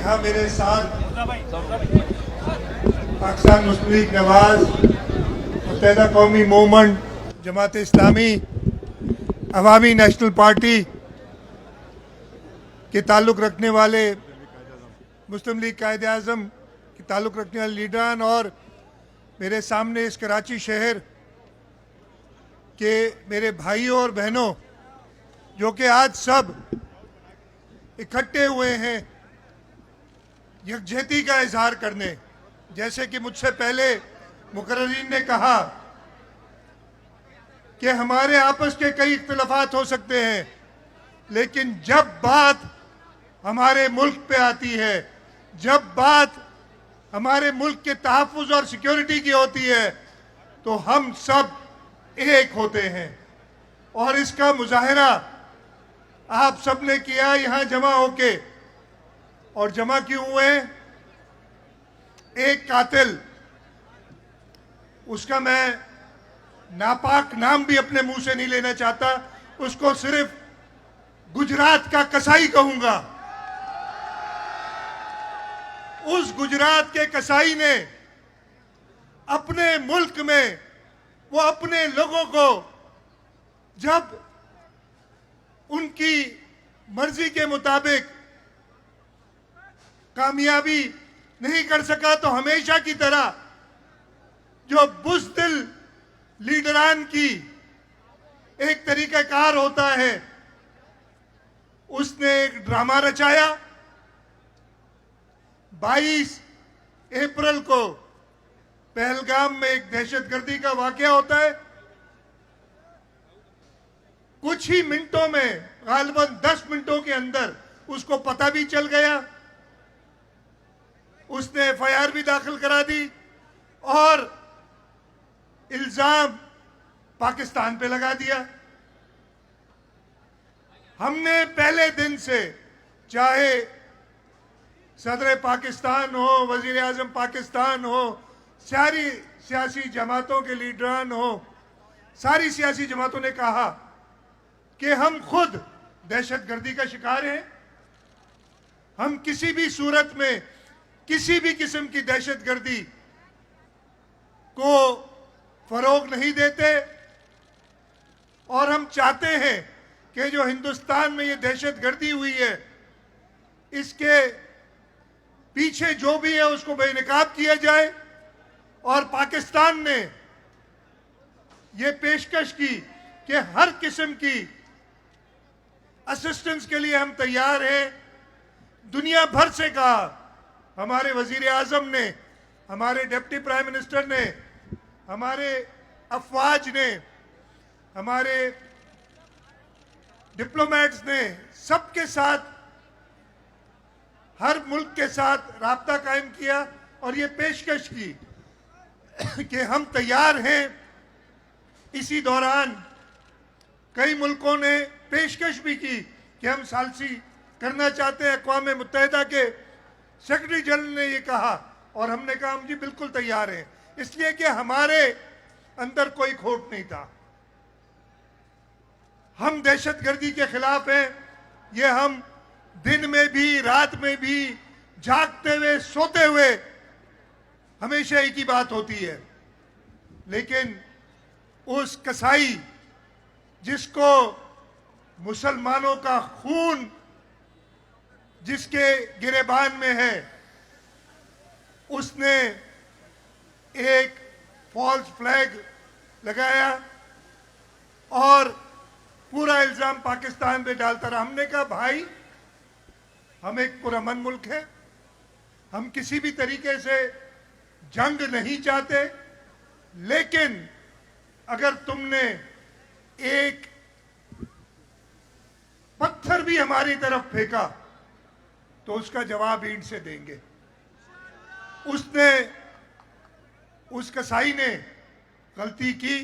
यहाँ मेरे साथ पाकिस्तान मुस्लिम लीग नवाज, मुत्तहिदा कौमी मूवमेंट, जमात इस्लामी, अवामी नेशनल पार्टी के ताल्लुक़ रखने वाले, मुस्लिम लीग कायदे आज़म के ताल्लुक़ रखने वाले लीडरान और मेरे सामने इस कराची शहर के मेरे भाइयों और बहनों जो कि आज सब इकट्ठे हुए हैं यकजहती का इजहार करने। जैसे कि मुझसे पहले मुकर्रीन ने कहा कि हमारे आपस के कई इख्तिलाफात हो सकते हैं, लेकिन जब बात हमारे मुल्क पे आती है, जब बात हमारे मुल्क के तहफ़्फ़ुज़ और सिक्योरिटी की होती है, तो हम सब एक होते हैं। और इसका मुजाहरा आप सब ने किया यहाँ जमा होके। और जमा क्यों हुए? एक कातिल, उसका मैं नापाक नाम भी अपने मुंह से नहीं लेना चाहता, उसको सिर्फ गुजरात का कसाई कहूंगा। उस गुजरात के कसाई ने अपने मुल्क में वो अपने लोगों को जब उनकी मर्जी के मुताबिक कामयाबी नहीं कर सका, तो हमेशा की तरह जो बुज़दिल लीडरान की एक तरीक़ाकार होता है, उसने एक ड्रामा रचाया। 22 अप्रैल को पहलगाम में एक दहशतगर्दी का वाकया होता है। कुछ ही मिनटों में, गालिबन 10 मिनटों के अंदर उसको पता भी चल गया, उसने FIR भी दाखिल करा दी और इल्जाम पाकिस्तान पे लगा दिया। हमने पहले दिन से, चाहे सदर पाकिस्तान हो, वजीर आजम पाकिस्तान हो, सारी सियासी जमातों के लीडरान हो, सारी सियासी जमातों ने कहा कि हम खुद दहशतगर्दी का शिकार हैं। हम किसी भी सूरत में किसी भी किस्म की दहशतगर्दी को फरोग नहीं देते और हम चाहते हैं कि जो हिंदुस्तान में ये दहशतगर्दी हुई है, इसके पीछे जो भी है उसको बेनकाब किया जाए। और पाकिस्तान ने ये पेशकश की कि हर किस्म की असिस्टेंस के लिए हम तैयार हैं। दुनिया भर से कहा, हमारे वजीर आजम ने, हमारे डिप्टी प्राइम मिनिस्टर ने, हमारे अफवाज ने, हमारे डिप्लोमेट्स ने, सबके साथ, हर मुल्क के साथ राब्ता कायम किया और ये पेशकश की कि हम तैयार हैं। इसी दौरान कई मुल्कों ने पेशकश भी की कि हम सालसी करना चाहते हैं। अक़वाम मुत्तहिदा के सेक्रेटरी जनरल ने ये कहा और हमने कहा हम जी बिल्कुल तैयार हैं, इसलिए कि हमारे अंदर कोई खोट नहीं था। हम दहशतगर्दी के खिलाफ हैं। ये हम दिन में भी, रात में भी, जागते हुए, सोते हुए, हमेशा एक ही बात होती है। लेकिन उस कसाई जिसको मुसलमानों का खून जिसके गिरेबान में है, उसने एक फॉल्स फ्लैग लगाया और पूरा इल्जाम पाकिस्तान पे डालता रहा। हमने कहा भाई, हम एक पुरअमन मुल्क है, हम किसी भी तरीके से जंग नहीं चाहते, लेकिन अगर तुमने एक पत्थर भी हमारी तरफ फेंका तो उसका जवाब ईंट से देंगे। उसने, उस कसाई ने गलती की।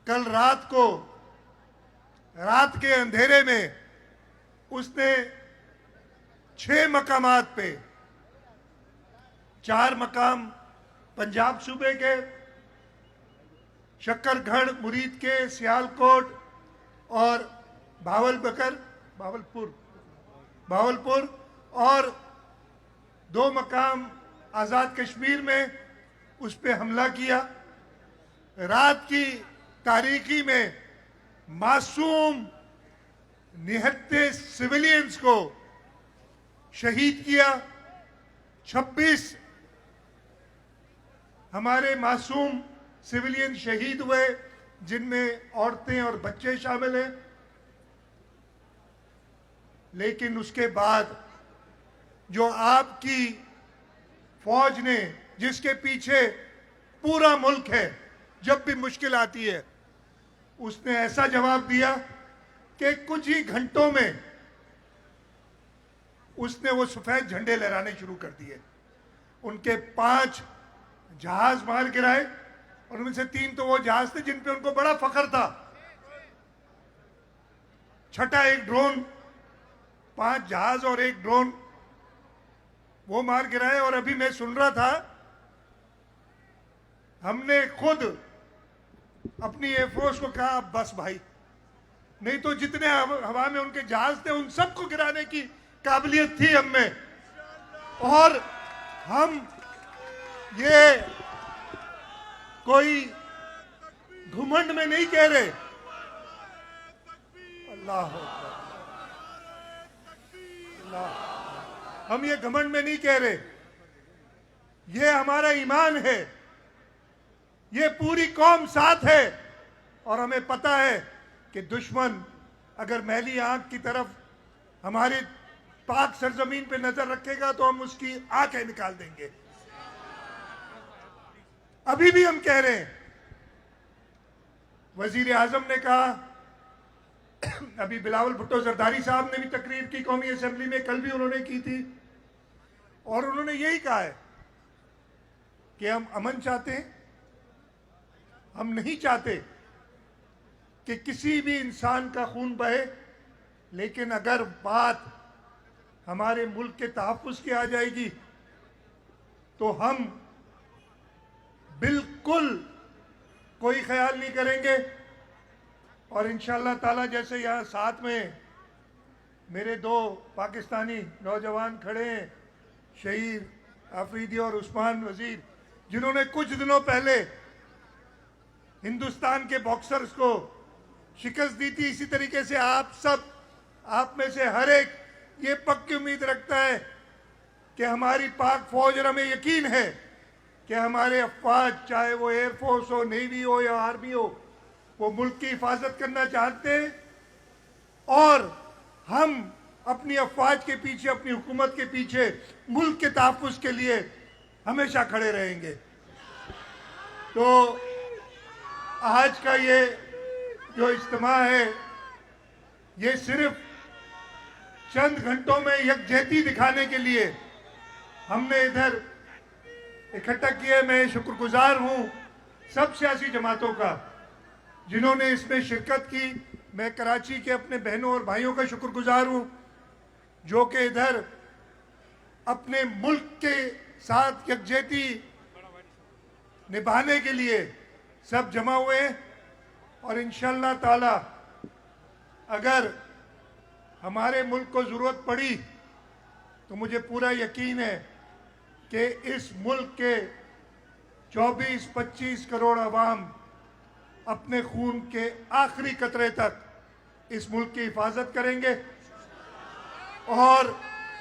कल रात को, रात के अंधेरे में उसने 6 मकामात पे, 4 मकाम पंजाब सूबे के, शक्करगढ़ मुरीद के, सियालकोट और भावलपुर और 2 मकाम आज़ाद कश्मीर में उस पर हमला किया। रात की तारीकी में मासूम निहत्थे सिविलियंस को शहीद किया। 26 हमारे मासूम सिविलियन शहीद हुए, जिनमें औरतें और बच्चे शामिल हैं। लेकिन उसके बाद जो आपकी फौज ने, जिसके पीछे पूरा मुल्क है, जब भी मुश्किल आती है, उसने ऐसा जवाब दिया कि कुछ ही घंटों में उसने वो सफेद झंडे लहराने शुरू कर दिए। उनके 5 जहाज मार गिराए और उनमें से 3 तो वो जहाज थे जिन पे उनको बड़ा फख्र था। 6ठा एक ड्रोन, 5 जहाज और 1 ड्रोन वो मार गिराए। और अभी मैं सुन रहा था, हमने खुद अपनी एयरफोर्स को कहा अब बस भाई, नहीं तो जितने हवा में उनके जहाज थे उन सबको गिराने की काबिलियत थी हम में। और हम ये कोई घुमंड में नहीं कह रहे, अल्लाह अल्लाह, हम ये घमंड में नहीं कह रहे, ये हमारा ईमान है, ये पूरी कौम साथ है। और हमें पता है कि दुश्मन अगर मैली आंख की तरफ हमारी पाक सरजमीन पे नजर रखेगा तो हम उसकी आंखें निकाल देंगे। अभी भी हम कह रहे हैं, वजीर आजम ने कहा, अभी बिलावल भुट्टो जरदारी साहब ने भी तकरीर की कौमी असेंबली में, कल भी उन्होंने की थी, और उन्होंने यही कहा है कि हम अमन चाहते हैं। हम नहीं चाहते कि किसी भी इंसान का खून बहे, लेकिन अगर बात हमारे मुल्क के तहफ़्फ़ुज़ की आ जाएगी तो हम बिल्कुल कोई ख्याल नहीं करेंगे। और इंशाअल्लाह ताला, जैसे यहाँ साथ में मेरे 2 पाकिस्तानी नौजवान खड़े हैं, शहीद आफरीदी और उस्मान वजीर, जिन्होंने कुछ दिनों पहले हिंदुस्तान के बॉक्सर्स को शिकस्त दी थी, इसी तरीके से आप सब, आप में से हर एक ये पक्की उम्मीद रखता है कि हमारी पाक फौज, और हमें यकीन है कि हमारे अफवाज, चाहे वो एयरफोर्स हो, नेवी हो या आर्मी हो, वो मुल्क की हिफाजत करना चाहते हैं। और हम अपनी अफवाज के पीछे, अपनी हुकूमत के पीछे, मुल्क के तहफ़्फ़ुज़ के लिए हमेशा खड़े रहेंगे। तो आज का ये जो इज्तिमा है, ये सिर्फ चंद घंटों में यकजहती दिखाने के लिए हमने इधर इकट्ठा किया। मैं शुक्रगुजार हूँ सब सियासी जमातों का जिन्होंने इसमें शिरकत की। मैं कराची के अपने बहनों और भाइयों का शुक्रगुजार हूँ जो कि इधर अपने मुल्क के साथ यकजहती निभाने के लिए सब जमा हुए। और इंशाअल्लाह ताला अगर हमारे मुल्क को ज़रूरत पड़ी तो मुझे पूरा यकीन है कि इस मुल्क के 24-25 करोड़ अवाम अपने खून के आखिरी कतरे तक इस मुल्क की हिफाजत करेंगे और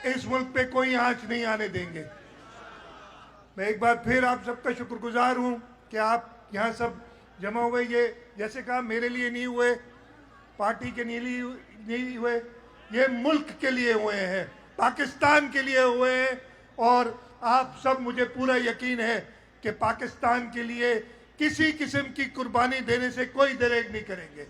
इस मुल्क पे कोई आंच नहीं आने देंगे। मैं एक बार फिर आप सबका शुक्रगुजार हूँ कि आप यहाँ सब जमा हुए। ये जैसे कहा, मेरे लिए नहीं हुए, पार्टी के नहीं हुए, ये मुल्क के लिए हुए हैं, पाकिस्तान के लिए हुए हैं। और आप सब, मुझे पूरा यकीन है कि पाकिस्तान के लिए किसी किस्म की कुर्बानी देने से कोई दरेग नहीं करेंगे।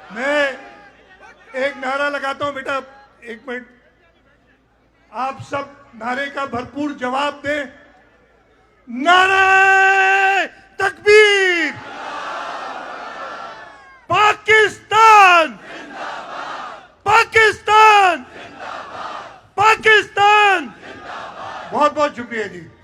मैं एक नारा लगाता हूं बेटा, 1 मिनट, आप सब नारे का भरपूर जवाब दें। नारे तकबीर, पाकिस्तान, पाकिस्तान। पाकिस्तान पाकिस्तान। बहुत बहुत शुक्रिया जी।